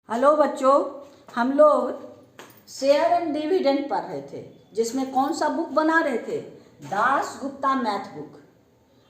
Hello बच्चों, हम लोग शेयर एंड डिविडेंड पढ़ रहे थे, जिसमें कौन सा बुक बना रहे थे? Das Gupta math book,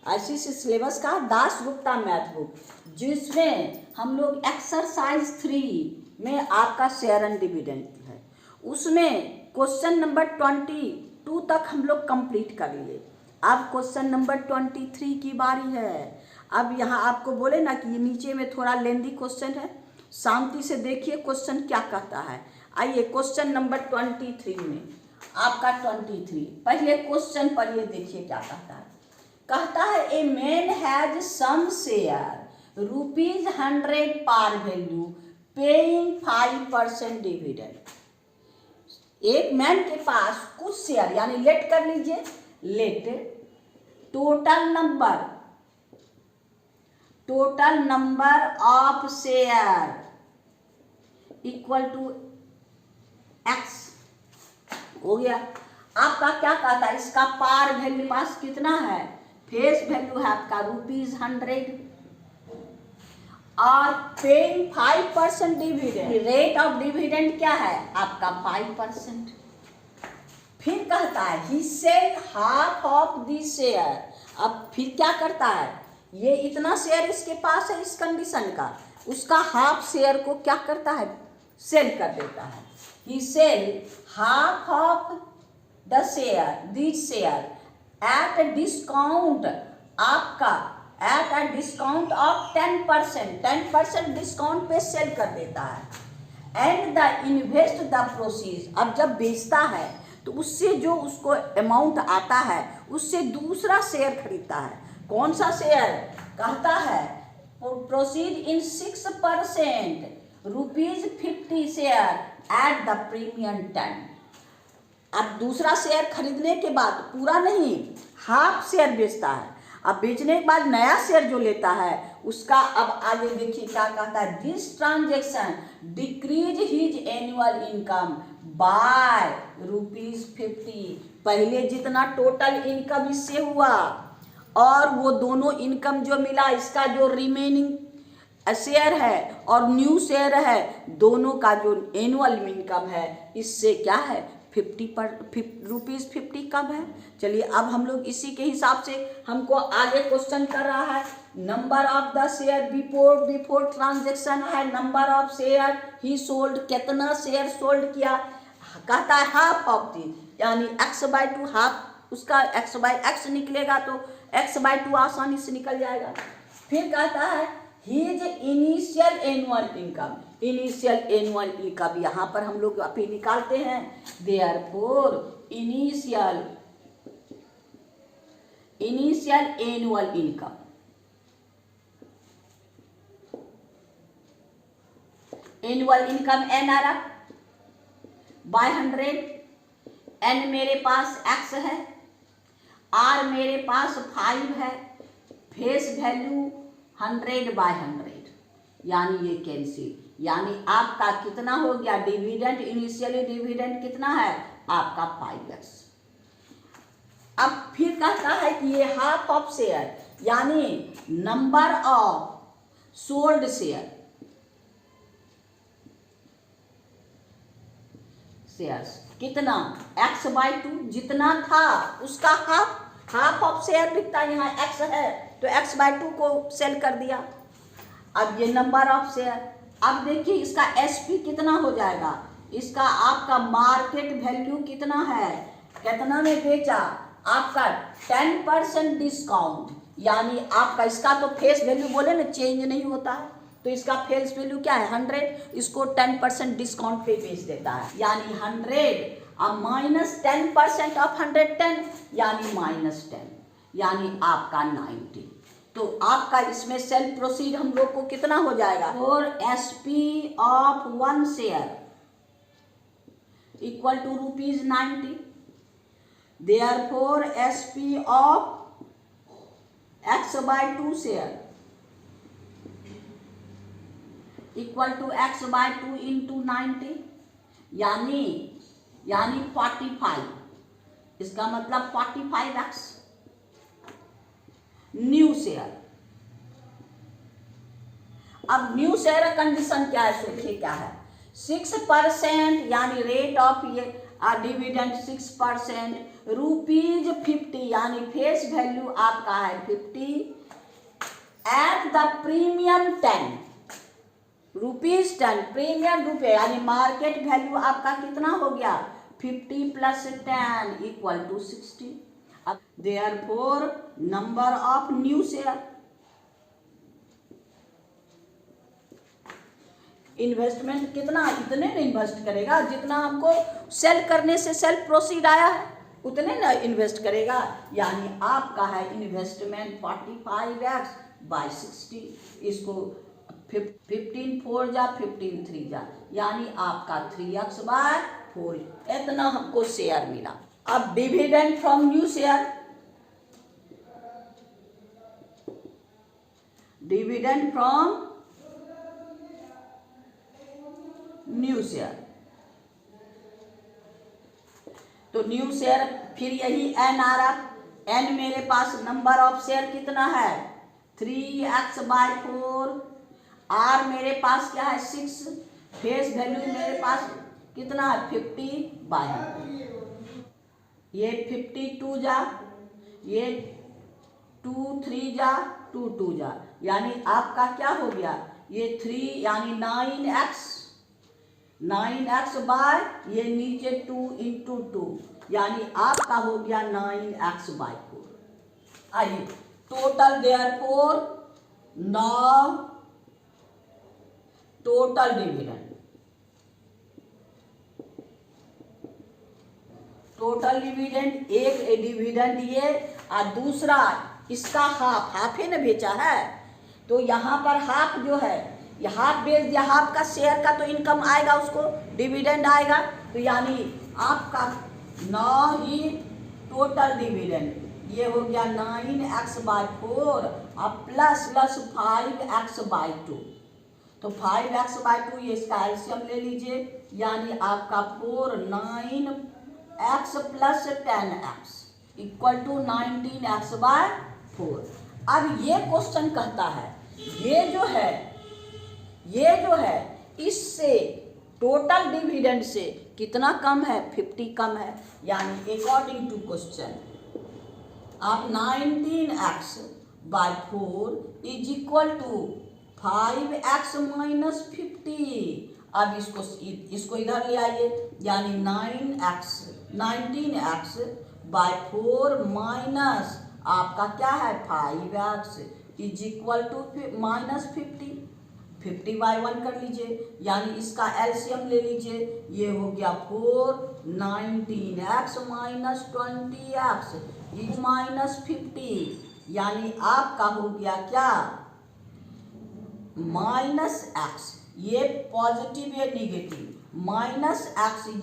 ICSE syllabus का दास गुप्ता मैथ बुक, जिसमें हम लोग एक्सरसाइज 3 में आपका शेयर एंड डिविडेंड है। उसमें क्वेश्चन नंबर 22 तक हम लोग कंप्लीट कर लिए। अब क्वेश्चन नंबर 23 की बारी है। अब यहाँ आपको बोले ना कि ये नीचे में थोड़ा लेंदी क्वेश्चन है, शांति से देखिए क्वेश्चन क्या कहता है। आइए क्वेश्चन नंबर 23 में आपका 23 पहले क्वेश्चन पढ़िए, देखिए क्या कहता है। कहता है a man has some share ₹100 par value paying 5% dividend. एक मैन के पास कुछ शेयर, यानी लेट कर लीजिए, let total number of share equal to x हो गया। आपका क्या कहता है, इसका पार वैल्यू पास कितना है? फेस वैल्यू है आपका ₹100 और paying 5% dividend. Rate of dividend क्या है आपका? 5%। फिर कहता है he sell half of this share. अब फिर क्या करता है, ये इतना शेयर इसके पास है इस कंडीशन का, उसका हाफ शेयर को क्या करता है? सेल कर देता है। He sell half of the share this share at discount, आपका at a discount of 10% discount पे सेल कर देता है। And the invest the proceeds. अब जब बेचता है तो उससे जो उसको अमाउंट आता है उससे दूसरा शेयर खरीदता है। कौन सा शेयर? कहता है proceed in 6% ₹50 share at the premium 10। अब दूसरा शेयर खरीदने के बाद पूरा नहीं, हाफ शेयर बेचता है। अब बेचने के बाद नया शेयर जो लेता है उसका, अब आगे देखिए क्या कहता है। This transaction decrease his annual income by ₹50। पहले जितना टोटल इनकम इससे हुआ और वो दोनों इनकम जो मिला, इसका जो रिमेनिंग शेयर है और न्यू शेयर है, दोनों का जो एनुअल इनकम है इससे क्या है? ₹50 कम है। चलिए अब हम लोग इसी के हिसाब से हमको आगे क्वेश्चन कर रहा है। Number of the share before transaction है, number of share he sold, कितना शेयर सोल्ड किया। कहता है हाफ ऑफ दी, यानी x/2 हाफ, उसका x/x निकलेगा तो x/2 आसानी से निकल जाएगा। फिर कहता है his initial annual income, initial annual income यहाँ पर हम लोग अभी निकालते हैं। Therefore initial annual income, annual income n आ रहा बाय 100। n मेरे पास x है, r मेरे पास 5 है, फेस वैल्यू 100/100, यानी ये कैंसिल, यानी आपका कितना हो गया डिविडेंड? इनिशियली डिविडेंड कितना है आपका? 5x। अब फिर कहता है कि ये हाफ ऑफ शेयर, यानी number of sold share, shares कितना? x/2 जितना था उसका हाफ ऑफ शेयर बिकता है, यहाँ x है तो x/2 को सेल कर दिया। अब ये नंबर ऑफ शेयर, अब देखिए इसका SP कितना हो जाएगा? इसका आपका मार्केट वैल्यू कितना है, कितना में बेचा आपका? 10% डिस्काउंट, यानी आपका इसका तो फेस वैल्यू बोले ना चेंज नहीं होता है, तो इसका फेस वैल्यू क्या है? 100, इसको 10% डिस्काउंट पे बेच देता है, यानी 100 अब माइनस 10% ऑफ 110, यानी -10, यानी आपका 90। तो आपका इसमें सेल प्रोसीड हम लोग को कितना हो जाएगा? और SP of 1 share equal to ₹90। Therefore SP of x/2 share equal to x/2 into 90, यानी 45। इसका मतलब 45x न्यू शेयर। अब न्यू शेयर कंडीशन क्या है, सोचिए क्या है। 6% यानी रेट ऑफ ये डिविडेंड 6%, ₹50 यानी फेस वैल्यू आपका है 50, एट द प्रीमियम 10 ₹10, प्रीमियम रुपये यानी मार्केट वैल्यू आपका कितना हो गया 50 + 10 = 60। अब therefore number of new share, investment कितना, इतने में इन्वेस्ट करेगा जितना हमको सेल करने से सेल प्रोसीड आया है उतने ना इन्वेस्ट करेगा, यानी आपका है इन्वेस्टमेंट 45x / 60, इसको 15 4 जा 15 3 जा, यानी आपका 3x / 4, इतना हमको शेयर मिला। अब dividend from new share, dividend from new share, तो न्यू शेयर फिर यही n आ रहा, n मेरे पास नंबर ऑफ शेयर कितना है 3x / 4, r मेरे पास क्या है 6, फेस वैल्यू मेरे पास कितना है 50/100, ये 52 जा, ये 2 3 जा 2 2 जा, यानी आपका क्या हो गया ये 3 यानी 9x / ये नीचे 2 × 2, यानी आपका हो गया 9x / 4। आइए total therefore now total dividend, total dividend, एक डिविडेंड ये और दूसरा इसका हाफ है ना बेचा है, तो यहाँ पर हाफ जो है ये हाफ बेच दिया, हाफ का शेयर का तो इनकम आएगा उसको डिविडेंड आएगा, तो यानी आपका 9 ही टोटल डिविडेंड ये हो गया 9x / 4 और प्लस 5x / 2, तो 5x / 2 ये इसका एलसीएम ले लीजिए, यानी आपका 4 9x + 10x = 19x / 4। अब ये क्वेश्चन कहता है ये जो है इससे टोटल डिविडेंड से कितना कम है 50 कम है, यानी अकॉर्डिंग टू क्वेश्चन आप 19x / 4 = 5x - 50। अब इसको इधर ले आइए, यानी 19x / 4 माइनस आपका क्या है 5x = -50, 50/1 कर लीजिए, यानी इसका एलसीएम ले लीजिए, ये हो गया 4 19x - 20x -50, यानी आपका हो गया क्या -x, ये पॉजिटिव या निगेटिव, -x =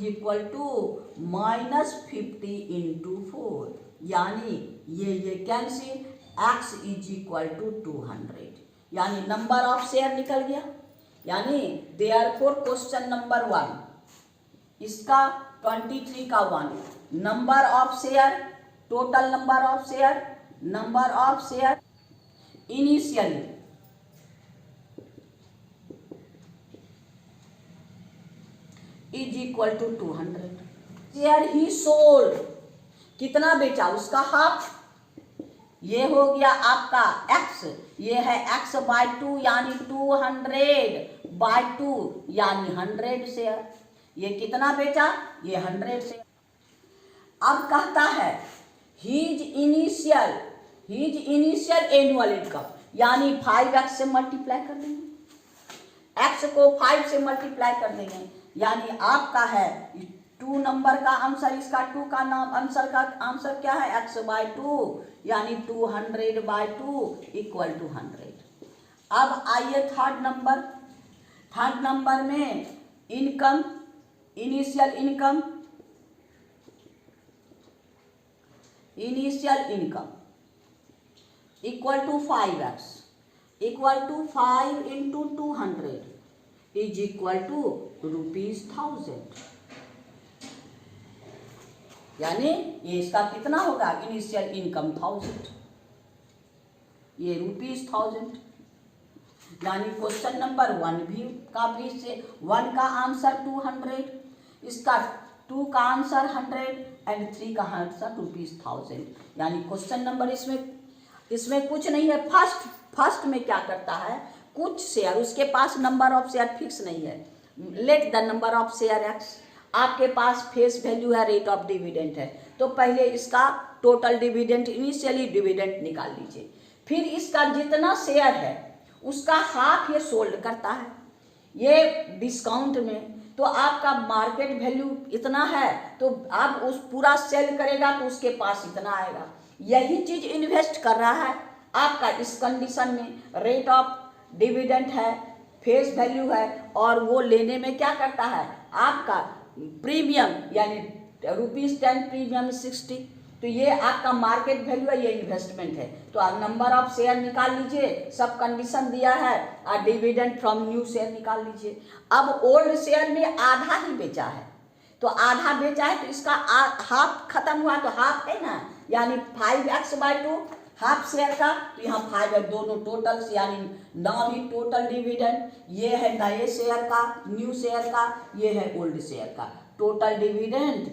-50 × 4, यानी ये कैंसिल, x = 200, यानी नंबर ऑफ शेयर निकल गया, यानी देयरफॉर क्वेश्चन नंबर 1 इसका 23 का 1 number of share, total number of share initially = 200, share he sold कितना बेचा उसका हाफ, ये हो गया आपका x, ये है x / 2 यानी 200/2 यानी 100 शेयर, ये कितना बेचा ये 100 शेयर। अब कहता है हीज इनिशियल एनुअल इनकम, यानी 5x से मल्टीप्लाई कर देंगे, x को 5 से मल्टीप्लाई कर देंगे, यानी आपका है 2 नंबर का आंसर, इसका 2 का नाम आंसर क्या है x / 2 यानी 200/2 = 100। अब आइए थर्ड नंबर में इनकम, इनिशियल इनकम = 5x = 5 × 200 = ₹1000, यानी ये इसका कितना होगा इनिशियल इनकम 1000, ये ₹1000। यानी क्वेश्चन नंबर 1 भी का भी से 1 का आंसर 200, इसका 2 का आंसर 100 एंड 3 का आंसर ₹1000। यानी क्वेश्चन नंबर इसमें कुछ नहीं है। फर्स्ट में क्या करता है, कुछ शेयर, उसके पास नंबर ऑफ शेयर फिक्स नहीं है। Let the number of share x, आपके पास फेस वैल्यू है, रेट ऑफ डिविडेंड है, तो पहले इसका टोटल डिविडेंड, इनिशियली डिविडेंड निकाल लीजिए। फिर इसका जितना शेयर है उसका हाफ ये सोल्ड करता है, ये डिस्काउंट में, तो आपका मार्केट वैल्यू इतना है, तो आप उस पूरा सेल करेगा तो उसके पास इतना आएगा। यही चीज इन्वेस्ट कर रहा है आपका इस कंडीशन में। रेट ऑफ डिविडेंड है, फेस वैल्यू है, और वो लेने में क्या करता है, आपका प्रीमियम यानी ₹10 प्रीमियम 60, तो ये आपका मार्केट वैल्यू है, ये इन्वेस्टमेंट है। तो आप नंबर ऑफ शेयर निकाल लीजिए, सब कंडीशन दिया है, और डिविडेंड फ्रॉम न्यू शेयर निकाल लीजिए। अब ओल्ड शेयर में आधा ही बेचा है, तो आधा बेचा है तो इसका हाफ खत्म हुआ, तो हाफ है ना, यानी 5x/2 हाफ शेयर का, तो यहाँ 5 है, दोनों टोटल, यानी नाउ ही टोटल डिविडेंड, ये है नए शेयर का, न्यू शेयर का, ये है ओल्ड शेयर का, टोटल डिविडेंड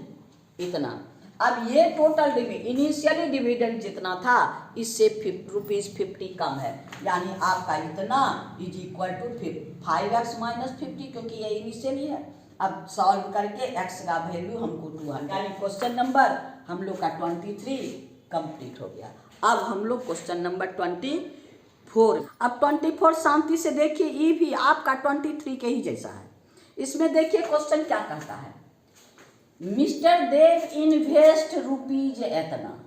इतना। अब ये टोटल डिविडेंड, इनिशियली डिविडेंड जितना था इससे ₹50 कम है, यानी आपका इतना इज इक्वल टू 5x - 50, क्योंकि ये इनिशियली है। अब सॉल्व करके x का वैल्यू हमको 200, यानी क्वेश्चन नंबर हम लोग का 23 कंप्लीट हो गया। अब हम लोग क्वेश्चन नंबर 24, अब 24 शांति से देखिए, ये भी आपका 23 के ही जैसा है। इसमें देखिए क्वेश्चन क्या कहता है, मिस्टर देव इन्वेस्ट रुपीज इतना,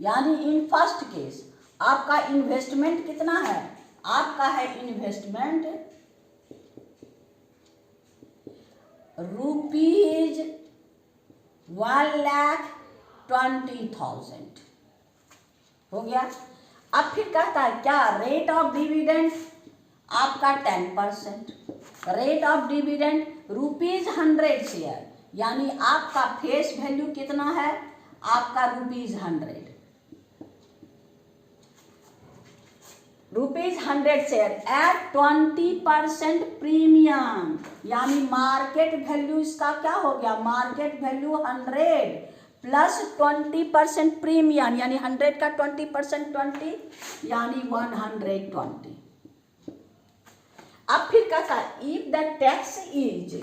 यानी इन फर्स्ट केस आपका इन्वेस्टमेंट कितना है, आपका है इन्वेस्टमेंट ₹1,20,000 हो गया। अब फिर कहता है क्या, रेट ऑफ डिविडेंड आपका 10%, रेट ऑफ डिविडेंड ₹100 शेयर, यानी आपका फेस वैल्यू कितना है, आपका ₹100 शेयर एट 20% प्रीमियम, यानी मार्केट वैल्यू इसका क्या हो गया, मार्केट वैल्यू 100 प्लस 20% प्रीमियम, यानी 100 का 20% 20, यानी 120। अब फिर कहता है if the tax is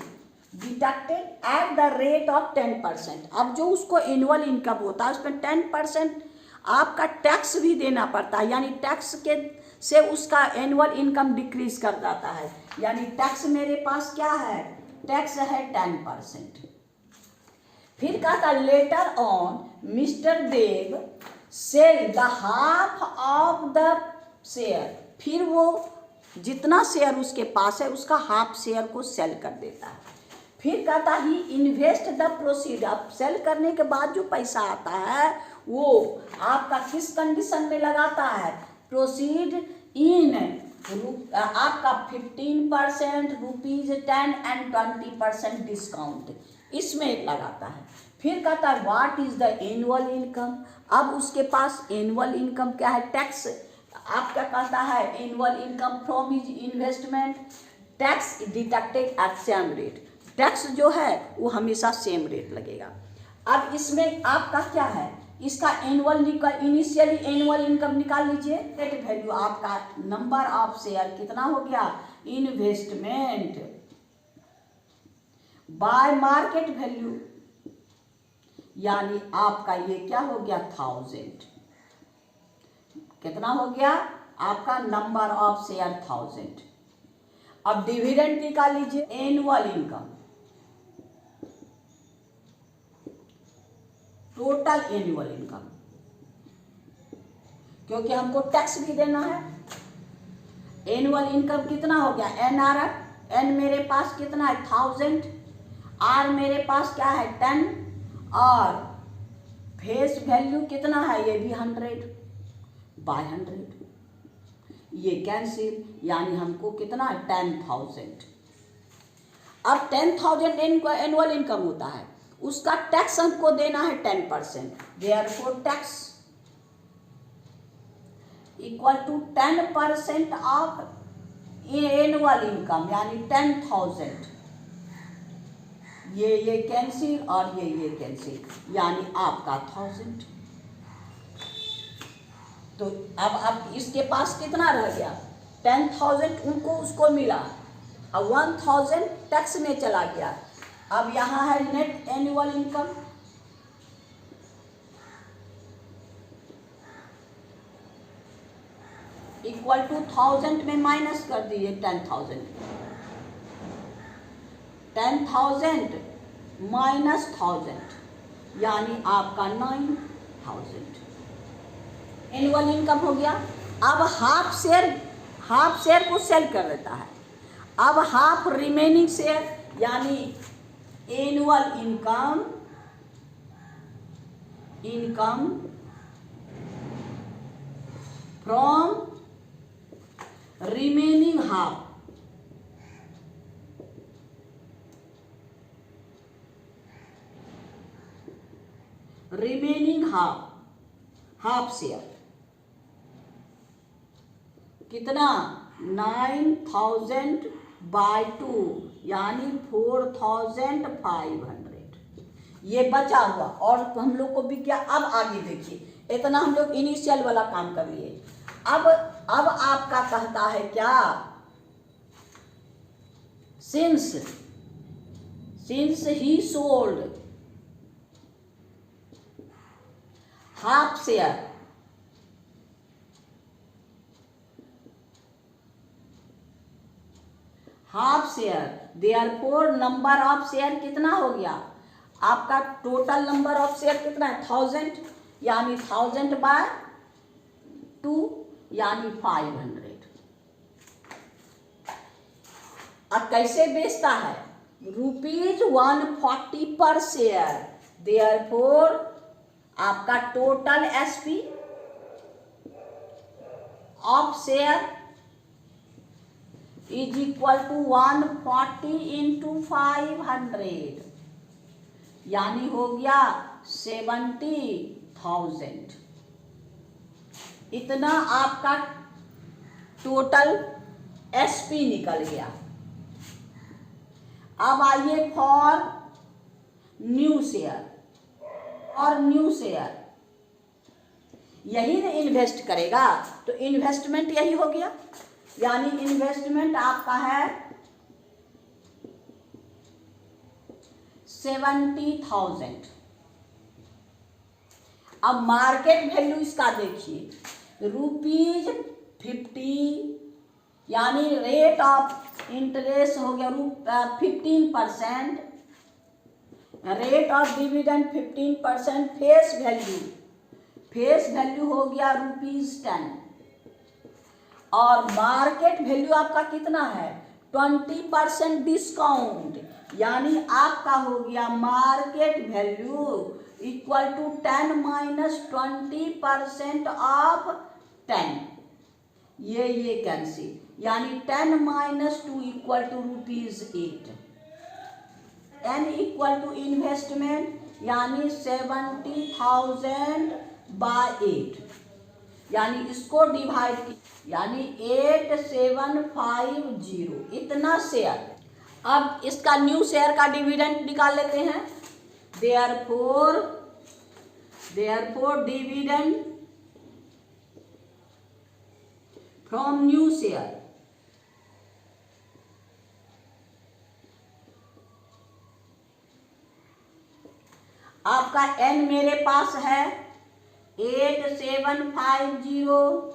deducted at the rate of 10%, अब जो उसको एनुअल इनकम होता है उसमें 10% आपका टैक्स भी देना पड़ता है, यानी टैक्स के से उसका एनुअल इनकम डिक्रीज कर जाता है, यानी टैक्स मेरे पास क्या है, टैक्स है 10%। फिर कहता later on mister Dev sell the half of the share, फिर वो जितना शेयर उसके पास है उसका हाफ शेयर को सेल कर देता है। फिर कहता ही इन्वेस्ट द प्रोसीड, अब सेल करने के बाद जो पैसा आता है वो आपका किस कंडीशन में लगाता है, प्रोसीड इन आपका 15% ₹10 एंड 20% डिस्काउंट, इसमें लगाता है। फिर कहता है what is the annual income, अब उसके पास एनुअल इनकम क्या है, टैक्स, आप क्या कहता है, annual income from his investment, tax deducted at same rate, tax जो है वो हमेशा सेम रेट लगेगा। अब इसमें आपका क्या है, इसका एनुअल इनिशियली एनुअल इनकम निकाल लीजिए, नेट वैल्यू आपका नंबर ऑफ शेयर कितना हो गया, इन्वेस्टमेंट बाय मार्केट वैल्यू, यानी आपका ये क्या हो गया 1000, कितना हो गया आपका नंबर ऑफ शेयर 1000। अब डिविडेंड निकाल लीजिए, annual income total annual income, क्योंकि हमको टैक्स भी देना है। एनुअल इनकम कितना हो गया, NRF, एन मेरे पास कितना है 1000, R मेरे पास क्या है 10, और फेस वैल्यू कितना है, ये भी 100/100, ये कैंसिल, यानी हमको कितना है 10,000। अब 10,000 एनुअल इनकम होता है, उसका टैक्स हमको देना है 10%, therefore tax equal to 10% of annual income यानी 10,000, ये कैंसिल और ये कैंसिल, यानी आपका 1000। तो अब इसके पास कितना रह गया? 10,000 उनको उसको मिला और 1,000 टैक्स में चला गया। अब यहाँ है net annual income, equal to 1000 में माइनस कर दिए 10,000, 10,000 माइनस 1000 यानी आपका 9,000 एनुअल इनकम हो गया। अब हाफ शेयर को सेल कर देता है। अब हाफ रिमेनिंग शेयर यानी annual income from remaining half, half share कितना? 9,000 बाय 2 यानी 4,500, ये बचा हुआ। और हम लोग को भी क्या, अब आगे देखिए, इतना हम लोग इनिशियल वाला काम कर लिए। अब आपका कहता है क्या, since he sold half share, therefore number of share कितना हो गया? आपका टोटल नंबर ऑफ शेयर कितना है? 1000 यानी 1000 बाय 2 यानी 500। अब कैसे बेचता है? ₹140 पर शेयर, देयरफॉर आपका total SP of share is equal to 140 into 500 यानी हो गया 70,000। इतना आपका टोटल एसपी निकल गया। अब आइए फॉर न्यू शेयर, और न्यू शेयर यही ना इन्वेस्ट करेगा, तो इन्वेस्टमेंट यही हो गया, यानी इन्वेस्टमेंट आपका है 70,000। अब मार्केट वैल्यू इसका देखिए, ₹50 यानी रेट ऑफ इंटरेस्ट हो गया 15%, rate of dividend 15%, face value हो गया ₹10, और मार्केट वैल्यू आपका कितना है? 20% डिस्काउंट, यानी आपका हो गया market value equal to 10 minus 20% of 10, ये कैंसिल, यानी 10 minus 2 equal to ₹8। n equal to investment यानी 70,000 बाय 8, यानी इसको डिवाइड की, यानी 8750 इतना शेयर। अब इसका न्यू शेयर का डिविडेंड निकाल लेते हैं। Therefore dividend from new share आपका n मेरे पास है 8750,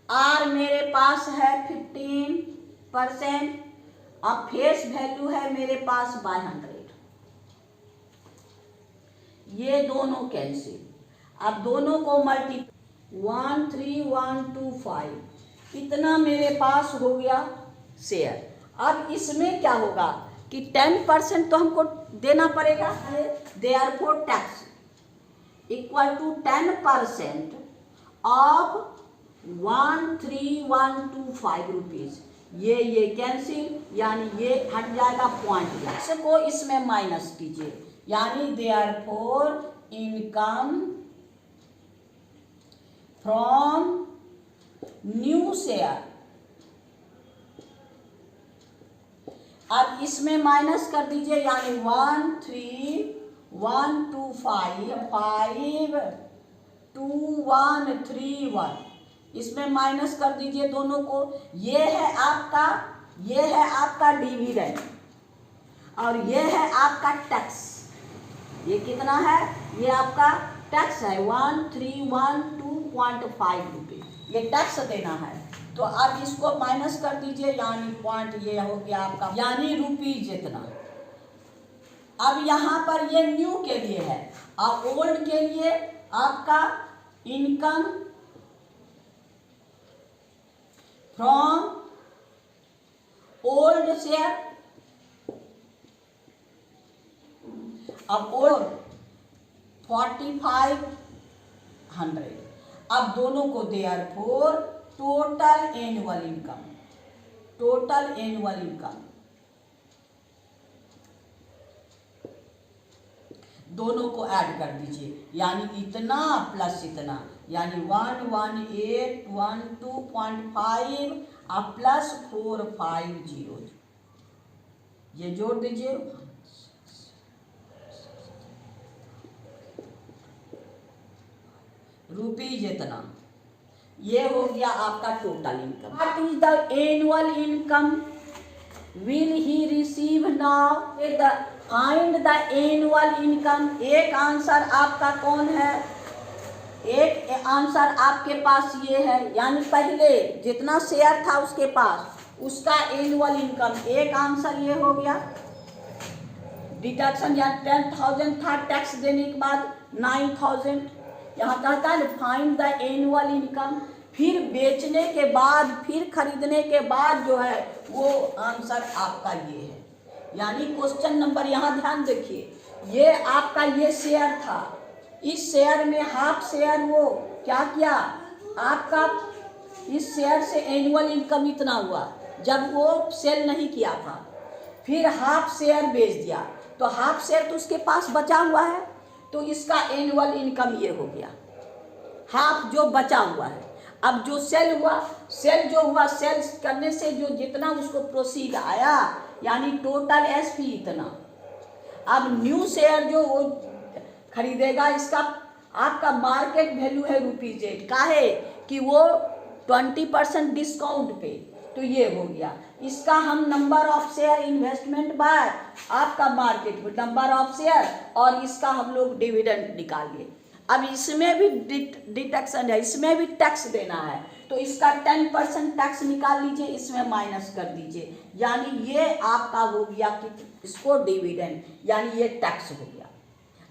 r मेरे पास है 15%, अब फेस वैल्यू है मेरे पास 500, ये दोनों कैंसिल। अब दोनों को मल्टीप्लाई 13125 इतना मेरे पास हो गया शेयर। अब इसमें क्या होगा कि 10% तो हमको देना पड़ेगा, therefore tax equal to 10% of 13125 rupees, ये कैंसिल, यानी ये हट जाएगा पॉइंट, को इसमें माइनस कीजिए, यानी therefore income from new share अब इसमें माइनस कर दीजिए, यानी 13125 इसमें माइनस कर दीजिए दोनों को। ये है आपका डिविडेंड और ये है आपका टैक्स। ये कितना है? ये आपका टैक्स है 1312.5 रुपये, ये टैक्स देना है। तो अब इसको माइनस कर दीजिए, यानी पॉइंट ये हो गया आपका, यानी रुपीज जितना। अब यहाँ पर ये न्यू के लिए है और ओल्ड के लिए आपका इनकम फ्रॉम ओल्ड शेयर। अब ओल्ड 4500। अब दोनों को देयरफॉर टोटल एनुअल इनकम दोनों को ऐड कर दीजिए, यानी इतना प्लस इतना, यानी 11812.5 अब प्लस 450, ये जोड़ दीजिए। रुपीज इतना, ये हो गया आपका total income. What is the annual income will he receive now? Find the annual income. एक आंसर आपका कौन है? एक आंसर आपके पास ये है, यानी पहले जितना शेयर था उसके पास उसका एनुअल इनकम, एक आंसर ये हो गया। डिडक्शन या 10,000 था, टैक्स देने के बाद 9,000। यहाँ कहता है फाइंड द एनुअल इनकम, फिर बेचने के बाद, फिर खरीदने के बाद जो है वो आंसर आपका ये है। यानी क्वेश्चन नंबर, यहाँ ध्यान देखिए, ये आपका ये शेयर था, इस शेयर में हाफ शेयर वो क्या किया आपका, इस शेयर से एनुअल इनकम इतना हुआ जब वो सेल नहीं किया था, फिर हाफ शेयर बेच दिया तो हाफ शेयर तो उसके पास बचा हुआ है, तो इसका एनुअल इनकम ये हो गया, हाफ जो बचा हुआ है। अब जो सेल हुआ, सेल करने से जो जितना उसको प्रोसीड आया, यानी टोटल एसपी इतना। अब न्यू शेयर जो वो खरीदेगा, इसका आपका मार्केट वैल्यू है ₹8 काहे कि वो 20% डिस्काउंट पे, तो ये हो गया। इसका हम number of share investment by आपका मार्केट नंबर ऑफ शेयर, और इसका हम लोग डिविडेंड निकालिए। अब इसमें भी डिडक्शन है, इसमें भी टैक्स देना है, तो इसका 10% टैक्स निकाल लीजिए, इसमें माइनस कर दीजिए, यानी ये आपका हो गया कि इसको डिविडेंड, यानी ये टैक्स हो गया।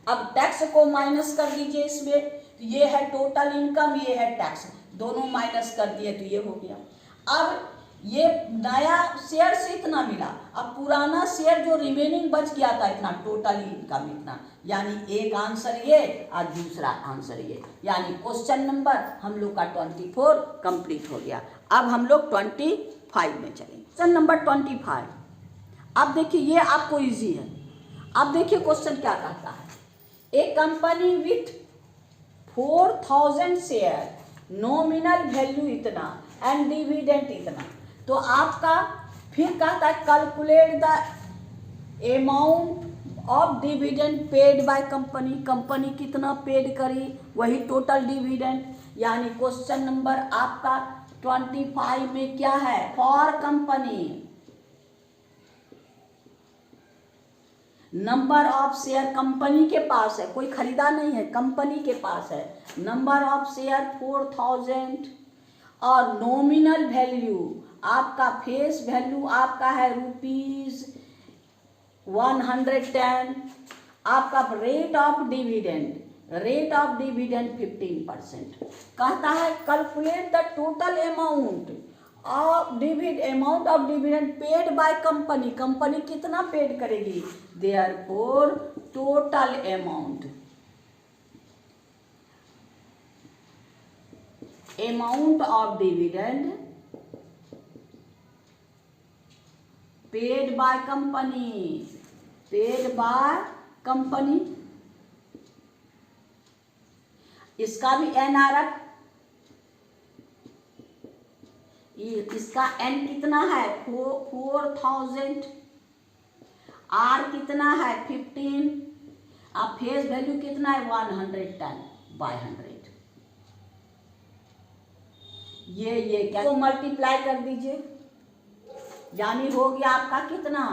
अब टैक्स को माइनस कर दीजिए इसमें, तो ये है टोटल इनकम, ये है टैक्स, दोनों माइनस कर दिए तो ये हो गया। अब ये नया शेयर से इतना मिला, अब पुराना शेयर जो रिमेनिंग बच गया था इतना, टोटल इनकम इतना, यानी एक आंसर ये और दूसरा आंसर ये, यानी क्वेश्चन नंबर हम लोग का 24 कंप्लीट हो गया। अब हम लोग 25 में चलेंगे। Question number 25। अब देखिए ये आपको इजी है। अब देखिए क्वेश्चन क्या कहता है, a company with 4000 share, nominal value इतना एंड डिविडेंड इतना। तो आपका फिर कहता है calculate the amount of dividend paid by company, company कितना पेड करी, वही टोटल डिविडेंड। यानी क्वेश्चन नंबर आपका 25 में क्या है, for company number of share, company के पास है, कोई खरीदा नहीं है, कंपनी के पास है, नंबर ऑफ शेयर 4000 और नॉमिनल वैल्यू आपका फेस वैल्यू आपका है ₹110, आपका रेट ऑफ डिविडेंड 15%। कहता है calculate the total amount of dividend paid by company, company कितना पेड करेगी, therefore total amount of dividend paid by company, इसका भी एन आ रहा, इसका एन कितना है 4000 आर कितना है 15, अब फेस वैल्यू कितना है 110/100। ये क्या तो मल्टीप्लाई कर दीजिए, यानी हो गया आपका कितना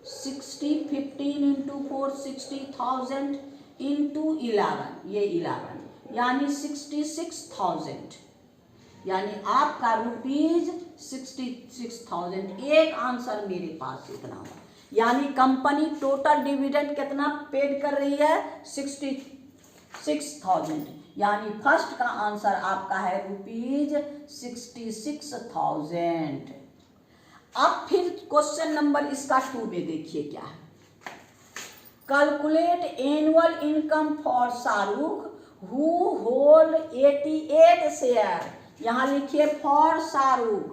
60, 15 इंटू 4 60,000 इंटू 11, ये 11 यानी 66,000, यानी आपका रुपीज 66,000। एक आंसर मेरे पास इतना हुआ, यानी कंपनी टोटल डिविडेंड कितना पेड कर रही है 66,000, यानी फर्स्ट का आंसर आपका है रुपीज 66,000। अब फिर क्वेश्चन नंबर इसका 2 में देखिए क्या है। Calculate annual income for Shahrukh who hold 88 share, यहां लिखिए for Shahrukh.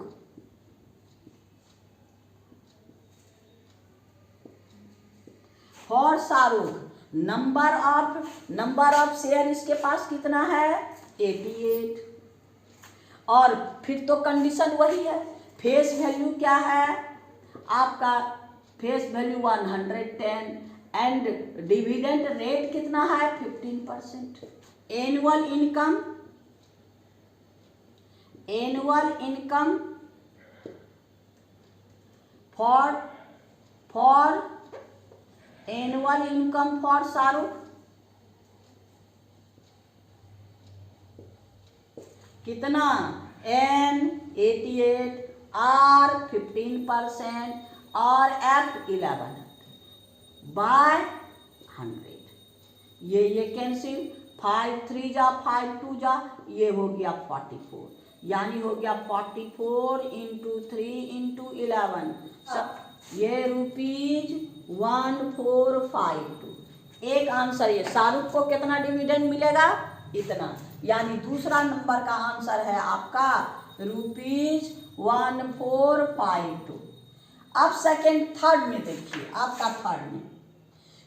For Shahrukh number of share इसके पास कितना है 88, और फिर तो कंडीशन वही है, फेस वैल्यू क्या है आपका face value 110 and dividend rate कितना है 15%। Annual income for annual income for Shahrukh कितना N 88, R 15% और F 11/100। ये कैंसिल, 5 3 जा 5 2 जा, ये हो गया 44, यानी हो गया 44 इंटू 3 इंटू 11, ये रुपीज 1452। एक आंसर ये शाहरुख को कितना डिविडेंड मिलेगा इतना, यानी दूसरा नंबर का आंसर है आपका रुपीज 1452। अब सेकेंड थर्ड में देखिए, आपका थर्ड में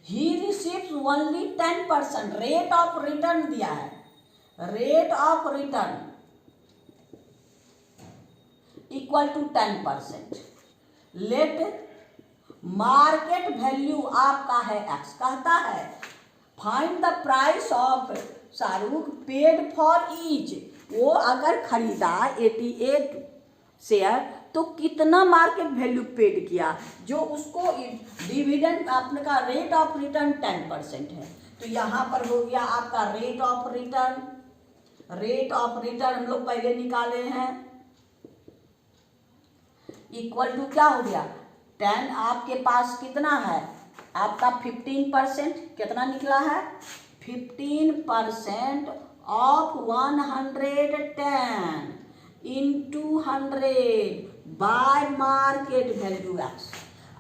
ही receives only 10%, rate of return दिया है, rate of return equal to 10%। Let market value आपका है x, कहता है find the price of Shahrukh paid for each. वो अगर खरीदा 88 शेयर तो कितना मार्केट वैल्यू पेड किया, जो उसको डिविडेंड आपने का रेट ऑफ रिटर्न 10% है, तो यहाँ पर हो गया आपका रेट ऑफ रिटर्न हम लोग पहले निकाले हैं, इक्वल टू क्या हो गया 10, आपके पास कितना है आपका 15%, कितना निकला है 15% of 110 into 100 bye market value x,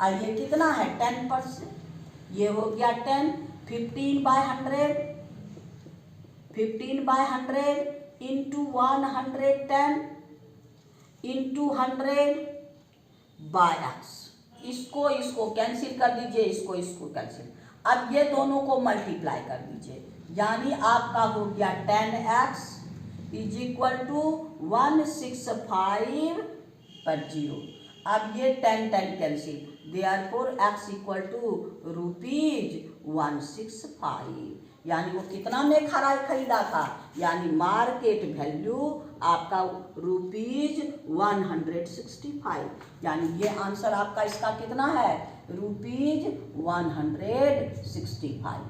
और ये कितना है 10%, ये हो गया 10, 15/100 इंटू 110 इंटू 100 बाय x। इसको कैंसिल कर दीजिए, इसको कैंसिल। अब ये दोनों को मल्टीप्लाई कर दीजिए, यानी आपका हो गया 10x इज इक्वल टू 165/0। अब ये 10 cancel, therefore x equal to rupees 165, यानी वो कितना में खरीदा था, यानी मार्केट वैल्यू आपका रुपीज 165, यानी ये आंसर आपका इसका कितना है रुपीज 165।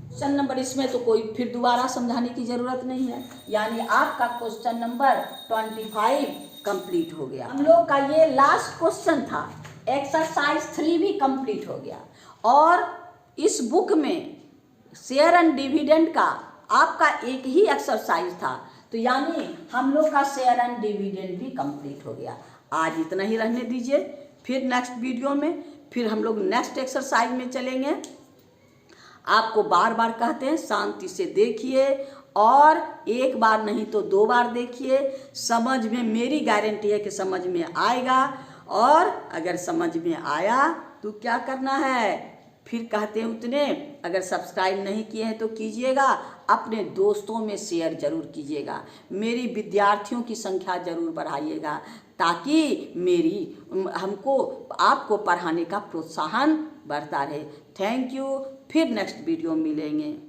क्वेश्चन नंबर इसमें तो कोई फिर दोबारा समझाने की जरूरत नहीं है, यानी आपका क्वेश्चन नंबर 25 कंप्लीट हो गया। हम लोग का ये लास्ट क्वेश्चन था, एक्सरसाइज 3 भी कंप्लीट हो गया, और इस बुक में शेयर एंड डिविडेंड का आपका एक ही एक्सरसाइज था, तो यानी हम लोग का शेयर एंड डिविडेंड भी कंप्लीट हो गया। आज इतना ही रहने दीजिए, फिर नेक्स्ट वीडियो में फिर हम लोग नेक्स्ट एक्सरसाइज में चलेंगे। आपको बार बार कहते हैं शांति से देखिए, और एक बार नहीं तो 2 बार देखिए, समझ में मेरी गारंटी है कि समझ में आएगा, और अगर समझ में आया तो क्या करना है, फिर कहते हैं उतने, अगर सब्सक्राइब नहीं किए हैं तो कीजिएगा, अपने दोस्तों में शेयर जरूर कीजिएगा, मेरी विद्यार्थियों की संख्या जरूर बढ़ाइएगा, ताकि हमको आपको पढ़ाने का प्रोत्साहन बढ़ता रहे। थैंक यू, फिर नेक्स्ट वीडियो में मिलेंगे।